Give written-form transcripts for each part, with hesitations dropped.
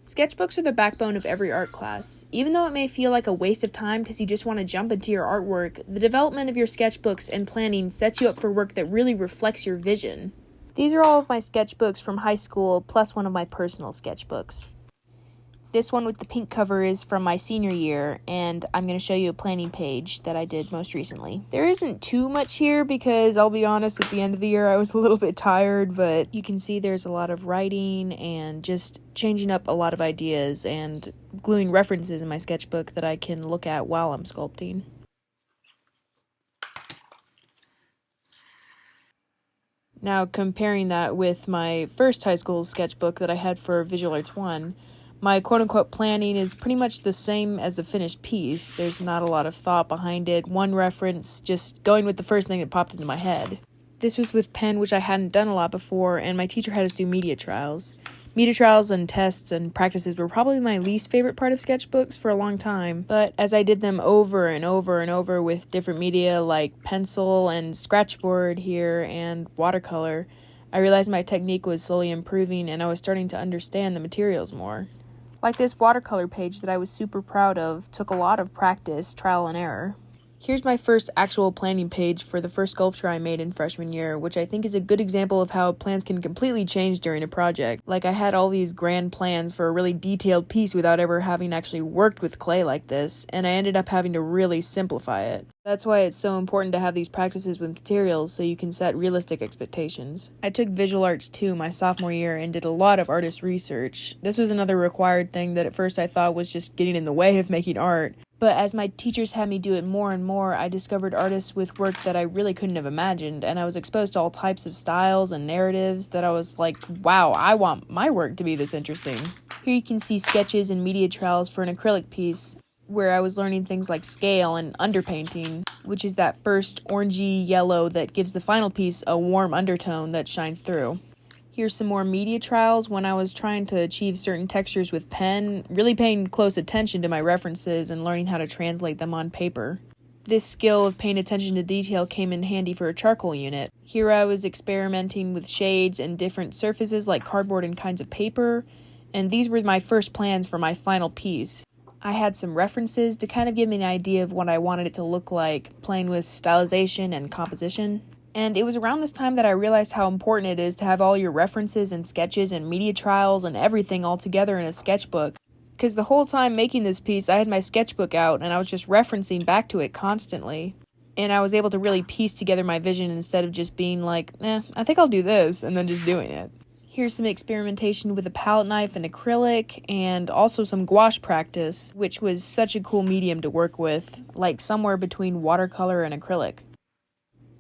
Sketchbooks are the backbone of every art class. Even though it may feel like a waste of time because you just want to jump into your artwork, the development of your sketchbooks and planning sets you up for work that really reflects your vision. These are all of my sketchbooks from high school, plus one of my personal sketchbooks. This one with the pink cover is from my senior year, and I'm going to show you a planning page that I did most recently. There isn't too much here because, I'll be honest, at the end of the year I was a little bit tired, but you can see there's a lot of writing and just changing up a lot of ideas and gluing references in my sketchbook that I can look at while I'm sculpting. Now, comparing that with my first high school sketchbook that I had for Visual Arts 1, my quote-unquote planning is pretty much the same as the finished piece. There's not a lot of thought behind it, one reference, just going with the first thing that popped into my head. This was with pen, which I hadn't done a lot before, and my teacher had us do media trials. Media trials and tests and practices were probably my least favorite part of sketchbooks for a long time, but as I did them over and over and over with different media like pencil and scratchboard here and watercolor, I realized my technique was slowly improving and I was starting to understand the materials more. Like this watercolor page that I was super proud of took a lot of practice, trial and error. Here's my first actual planning page for the first sculpture I made in freshman year, which I think is a good example of how plans can completely change during a project. Like, I had all these grand plans for a really detailed piece without ever having actually worked with clay like this, and I ended up having to really simplify it. That's why it's so important to have these practices with materials so you can set realistic expectations. I took Visual Arts 2 my sophomore year and did a lot of artist research. This was another required thing that at first I thought was just getting in the way of making art. But as my teachers had me do it more and more, I discovered artists with work that I really couldn't have imagined, and I was exposed to all types of styles and narratives that I was like, wow, I want my work to be this interesting. Here you can see sketches and media trials for an acrylic piece, where I was learning things like scale and underpainting, which is that first orangey yellow that gives the final piece a warm undertone that shines through. Here's some more media trials when I was trying to achieve certain textures with pen, really paying close attention to my references and learning how to translate them on paper. This skill of paying attention to detail came in handy for a charcoal unit. Here I was experimenting with shades and different surfaces like cardboard and kinds of paper, and these were my first plans for my final piece. I had some references to kind of give me an idea of what I wanted it to look like, playing with stylization and composition. And it was around this time that I realized how important it is to have all your references and sketches and media trials and everything all together in a sketchbook. Because the whole time making this piece, I had my sketchbook out and I was just referencing back to it constantly. And I was able to really piece together my vision instead of just being like, I think I'll do this, and then just doing it. Here's some experimentation with a palette knife and acrylic, and also some gouache practice, which was such a cool medium to work with, like somewhere between watercolor and acrylic.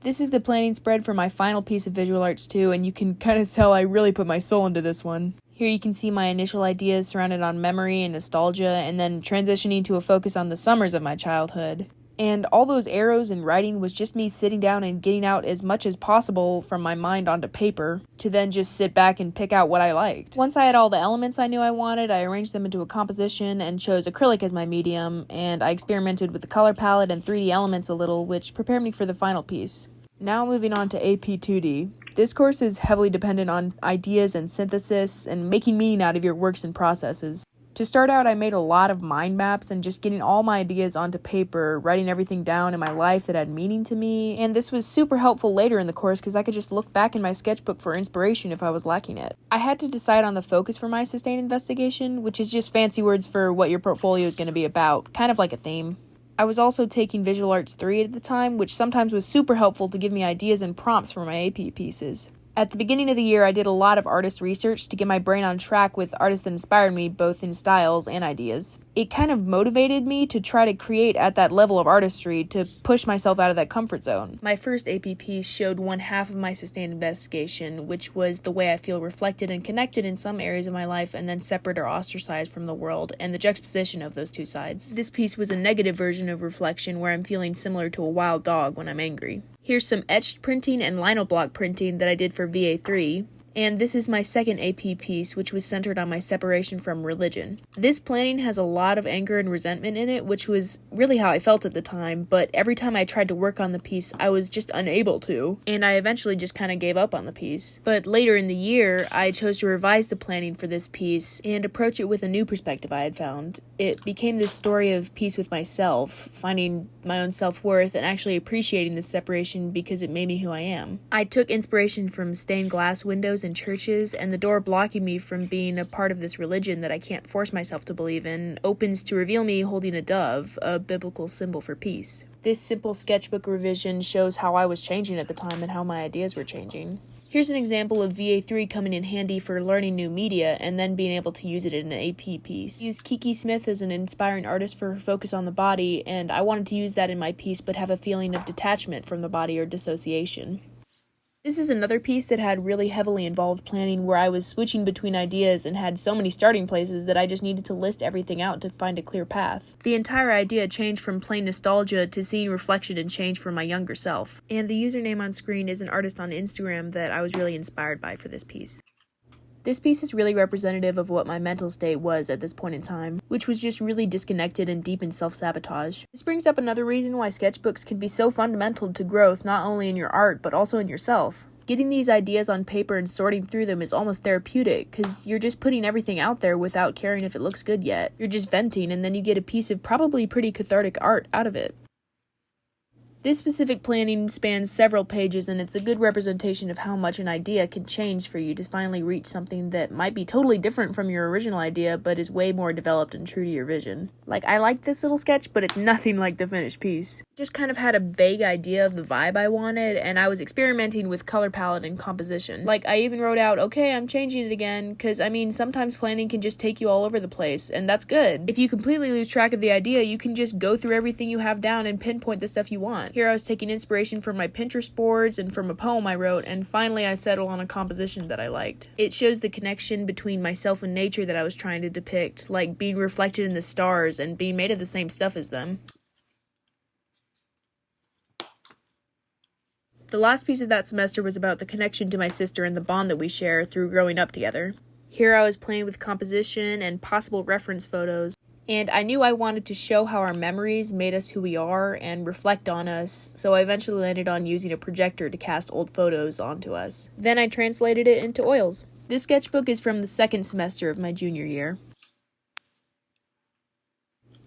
This is the planning spread for my final piece of Visual Arts 2, and you can kind of tell I really put my soul into this one. Here you can see my initial ideas surrounded on memory and nostalgia, and then transitioning to a focus on the summers of my childhood. And all those arrows and writing was just me sitting down and getting out as much as possible from my mind onto paper, to then just sit back and pick out what I liked. Once I had all the elements I knew I wanted, I arranged them into a composition and chose acrylic as my medium, and I experimented with the color palette and 3D elements a little, which prepared me for the final piece. Now moving on to AP 2D. This course is heavily dependent on ideas and synthesis and making meaning out of your works and processes. To start out, I made a lot of mind maps and just getting all my ideas onto paper, writing everything down in my life that had meaning to me, and this was super helpful later in the course because I could just look back in my sketchbook for inspiration if I was lacking it. I had to decide on the focus for my sustained investigation, which is just fancy words for what your portfolio is going to be about, kind of like a theme. I was also taking Visual Arts 3 at the time, which sometimes was super helpful to give me ideas and prompts for my AP pieces. At the beginning of the year, I did a lot of artist research to get my brain on track with artists that inspired me both in styles and ideas. It kind of motivated me to try to create at that level of artistry to push myself out of that comfort zone. My first AP piece showed one half of my sustained investigation, which was the way I feel reflected and connected in some areas of my life and then separate or ostracized from the world, and the juxtaposition of those two sides. This piece was a negative version of reflection where I'm feeling similar to a wild dog when I'm angry. Here's some etched printing and lino block printing that I did for VA3. And this is my second AP piece, which was centered on my separation from religion. This planning has a lot of anger and resentment in it, which was really how I felt at the time, but every time I tried to work on the piece, I was just unable to, and I eventually just kind of gave up on the piece. But later in the year, I chose to revise the planning for this piece and approach it with a new perspective I had found. It became this story of peace with myself, finding my own self-worth, and actually appreciating this separation because it made me who I am. I took inspiration from stained glass windows in churches, and the door blocking me from being a part of this religion that I can't force myself to believe in opens to reveal me holding a dove, a biblical symbol for peace. This simple sketchbook revision shows how I was changing at the time and how my ideas were changing. Here's an example of VA3 coming in handy for learning new media and then being able to use it in an AP piece. I used Kiki Smith as an inspiring artist for her focus on the body, and I wanted to use that in my piece but have a feeling of detachment from the body or dissociation. This is another piece that had really heavily involved planning where I was switching between ideas and had so many starting places that I just needed to list everything out to find a clear path. The entire idea changed from plain nostalgia to seeing reflection and change from my younger self. And the username on screen is an artist on Instagram that I was really inspired by for this piece. This piece is really representative of what my mental state was at this point in time, which was just really disconnected and deep in self-sabotage. This brings up another reason why sketchbooks can be so fundamental to growth not only in your art but also in yourself. Getting these ideas on paper and sorting through them is almost therapeutic, because you're just putting everything out there without caring if it looks good yet. You're just venting, and then you get a piece of probably pretty cathartic art out of it. This specific planning spans several pages, and it's a good representation of how much an idea can change for you to finally reach something that might be totally different from your original idea, but is way more developed and true to your vision. Like, I like this little sketch, but it's nothing like the finished piece. Just kind of had a vague idea of the vibe I wanted, and I was experimenting with color palette and composition. Like, I even wrote out, okay, I'm changing it again, because, sometimes planning can just take you all over the place, and that's good. If you completely lose track of the idea, you can just go through everything you have down and pinpoint the stuff you want. Here I was taking inspiration from my Pinterest boards and from a poem I wrote, and finally I settled on a composition that I liked. It shows the connection between myself and nature that I was trying to depict, like being reflected in the stars and being made of the same stuff as them. The last piece of that semester was about the connection to my sister and the bond that we share through growing up together. Here I was playing with composition and possible reference photos, and I knew I wanted to show how our memories made us who we are and reflect on us, so I eventually landed on using a projector to cast old photos onto us. Then I translated it into oils. This sketchbook is from the second semester of my junior year.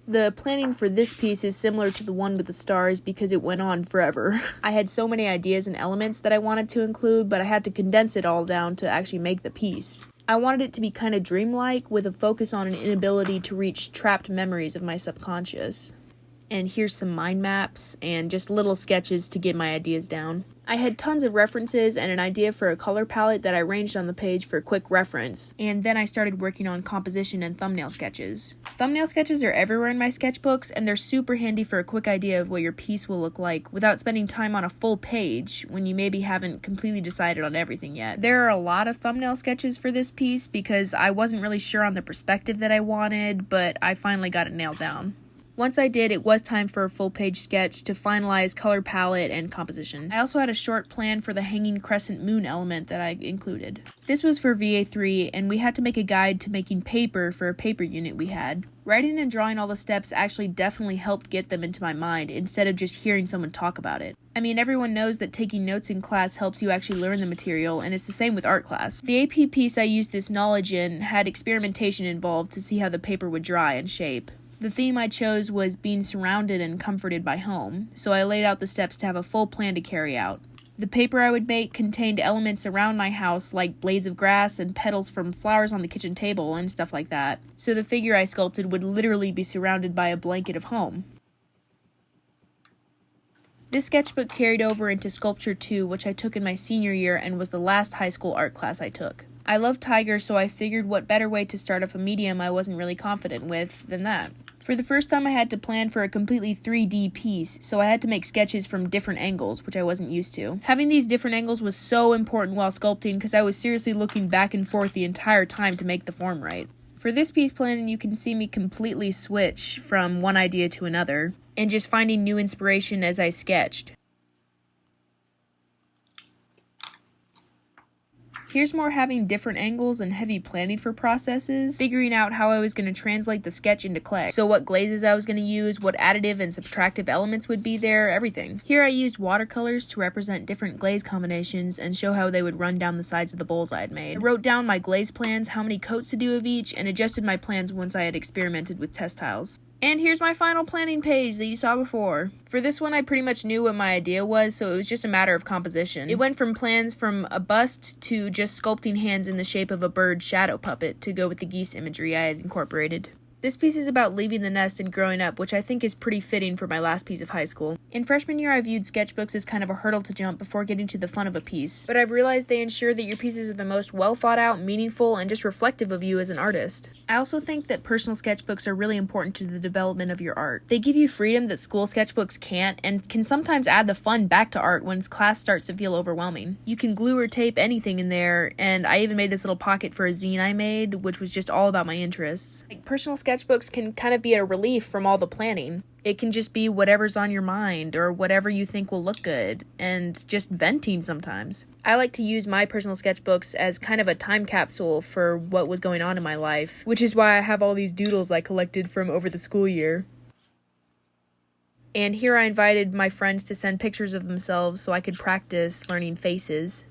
The planning for this piece is similar to the one with the stars because it went on forever. I had so many ideas and elements that I wanted to include, but I had to condense it all down to actually make the piece. I wanted it to be kind of dreamlike, with a focus on an inability to reach trapped memories of my subconscious. And here's some mind maps and just little sketches to get my ideas down. I had tons of references and an idea for a color palette that I arranged on the page for quick reference, and then I started working on composition and thumbnail sketches. Thumbnail sketches are everywhere in my sketchbooks, and they're super handy for a quick idea of what your piece will look like without spending time on a full page when you maybe haven't completely decided on everything yet. There are a lot of thumbnail sketches for this piece because I wasn't really sure on the perspective that I wanted, but I finally got it nailed down. Once I did, it was time for a full-page sketch to finalize color palette and composition. I also had a short plan for the hanging crescent moon element that I included. This was for VA3, and we had to make a guide to making paper for a paper unit we had. Writing and drawing all the steps actually definitely helped get them into my mind, instead of just hearing someone talk about it. Everyone knows that taking notes in class helps you actually learn the material, and it's the same with art class. The AP piece I used this knowledge in had experimentation involved to see how the paper would dry and shape. The theme I chose was being surrounded and comforted by home, so I laid out the steps to have a full plan to carry out. The paper I would make contained elements around my house like blades of grass and petals from flowers on the kitchen table and stuff like that, so the figure I sculpted would literally be surrounded by a blanket of home. This sketchbook carried over into Sculpture 2, which I took in my senior year and was the last high school art class I took. I love tigers, so I figured what better way to start off a medium I wasn't really confident with than that. For the first time I had to plan for a completely 3D piece, so I had to make sketches from different angles, which I wasn't used to. Having these different angles was so important while sculpting because I was seriously looking back and forth the entire time to make the form right. For this piece planning, you can see me completely switch from one idea to another, and just finding new inspiration as I sketched. Here's more having different angles and heavy planning for processes, figuring out how I was going to translate the sketch into clay. So what glazes I was going to use, what additive and subtractive elements would be there, everything. Here I used watercolors to represent different glaze combinations and show how they would run down the sides of the bowls I had made. I wrote down my glaze plans, how many coats to do of each, and adjusted my plans once I had experimented with test tiles. And here's my final planning page that you saw before. For this one, I pretty much knew what my idea was, so it was just a matter of composition. It went from plans from a bust to just sculpting hands in the shape of a bird shadow puppet to go with the geese imagery I had incorporated. This piece is about leaving the nest and growing up, which I think is pretty fitting for my last piece of high school. In freshman year, I viewed sketchbooks as kind of a hurdle to jump before getting to the fun of a piece, but I've realized they ensure that your pieces are the most well thought out, meaningful, and just reflective of you as an artist. I also think that personal sketchbooks are really important to the development of your art. They give you freedom that school sketchbooks can't, and can sometimes add the fun back to art when class starts to feel overwhelming. You can glue or tape anything in there, and I even made this little pocket for a zine I made, which was just all about my interests. Personal sketchbooks can kind of be a relief from all the planning. It can just be whatever's on your mind or whatever you think will look good, and just venting sometimes. I like to use my personal sketchbooks as kind of a time capsule for what was going on in my life, which is why I have all these doodles I collected from over the school year. And here I invited my friends to send pictures of themselves so I could practice learning faces.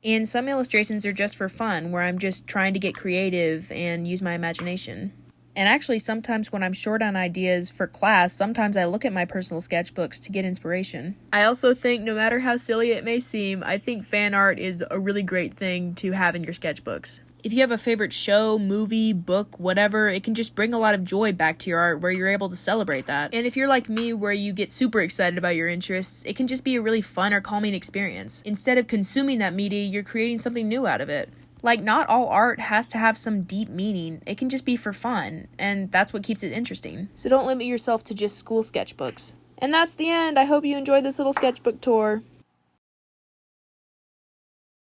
And some illustrations are just for fun, where I'm just trying to get creative and use my imagination. And actually, sometimes when I'm short on ideas for class, sometimes I look at my personal sketchbooks to get inspiration. I also think, no matter how silly it may seem, I think fan art is a really great thing to have in your sketchbooks. If you have a favorite show, movie, book, whatever, it can just bring a lot of joy back to your art where you're able to celebrate that. And if you're like me, where you get super excited about your interests, it can just be a really fun or calming experience. Instead of consuming that media, you're creating something new out of it. Like, not all art has to have some deep meaning. It can just be for fun, and that's what keeps it interesting. So don't limit yourself to just school sketchbooks. And that's the end. I hope you enjoyed this little sketchbook tour.